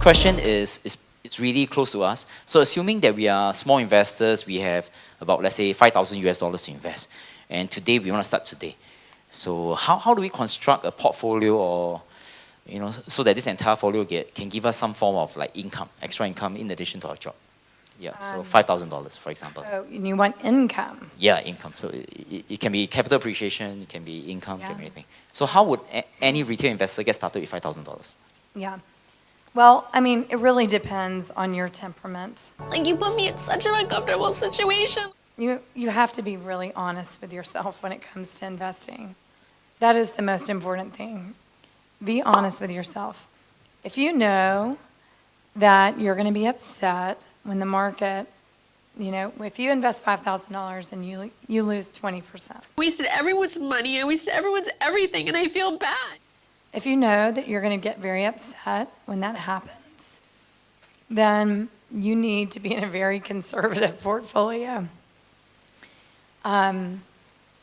question is it's really close to us. So assuming that we are small investors, we have about, let's say, $5,000 to invest. And today, we want to start today. So how do we construct a portfolio, or, so that this entire portfolio can give us some form of like income, extra income in addition to our job? Yeah, so $5,000, for example. Oh, and you want income? Yeah, income. So it can be capital appreciation, it can be income, it can be anything. So how would any retail investor get started with $5,000? Yeah. Well, I mean, it really depends on your temperament. Like, you put me in such an uncomfortable situation. You have to be really honest with yourself when it comes to investing. That is the most important thing. Be honest with yourself. If you know that you're going to be upset when the market, if you invest $5,000 and you lose 20%. I wasted everyone's money, I wasted everyone's everything, and I feel bad. If you know that you're going to get very upset when that happens, then you need to be in a very conservative portfolio.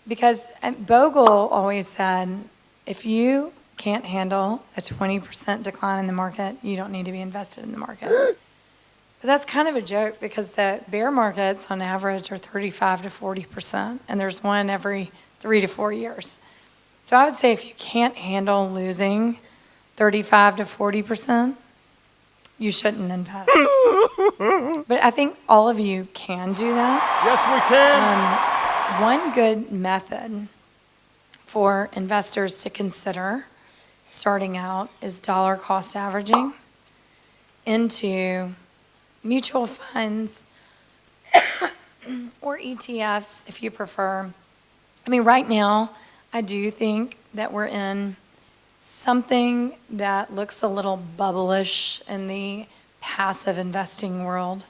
Because Bogle always said, if you can't handle a 20% decline in the market, you don't need to be invested in the market. But that's kind of a joke, because the bear markets on average are 35 to 40%, and there's one every 3 to 4 years. So I would say if you can't handle losing 35 to 40%, you shouldn't invest. But I think all of you can do that. Yes, we can. One good method for investors to consider starting out is dollar cost averaging into mutual funds or ETFs if you prefer. I mean, right now, I do think that we're in something that looks a little bubblish in the passive investing world.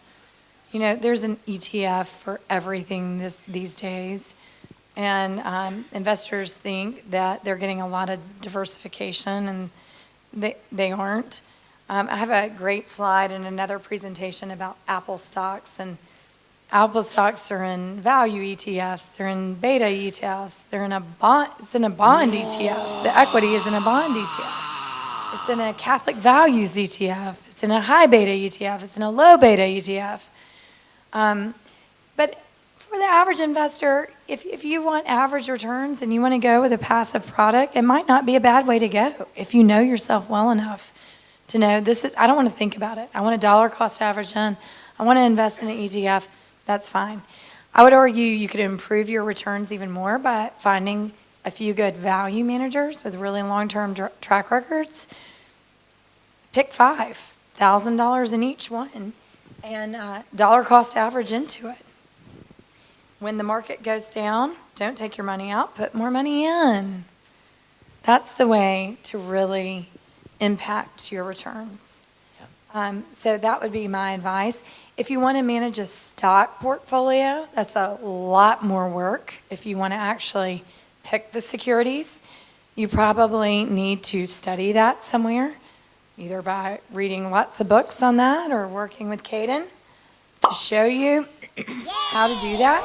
There's an ETF for everything these days, and investors think that they're getting a lot of diversification, and they aren't. I have a great slide in another presentation about Apple stocks, and Apple stocks are in value ETFs, they're in beta ETFs, it's in a bond ETF. The equity is in a bond ETF. It's in a Catholic values ETF. It's in a high beta ETF. It's in a low beta ETF. But for the average investor, if you want average returns and you want to go with a passive product, it might not be a bad way to go if you know yourself well enough to know I don't want to think about it. I want a dollar cost average in. I want to invest in an ETF. That's fine. I would argue you could improve your returns even more by finding a few good value managers with really long-term track records. Pick $5,000 in each one and dollar cost average into it. When the market goes down, don't take your money out, put more money in. That's the way to really impact your returns. So that would be my advice. If you want to manage a stock portfolio, that's a lot more work. If you want to actually pick the securities, you probably need to study that somewhere, either by reading lots of books on that or working with Cayden to show you how to do that.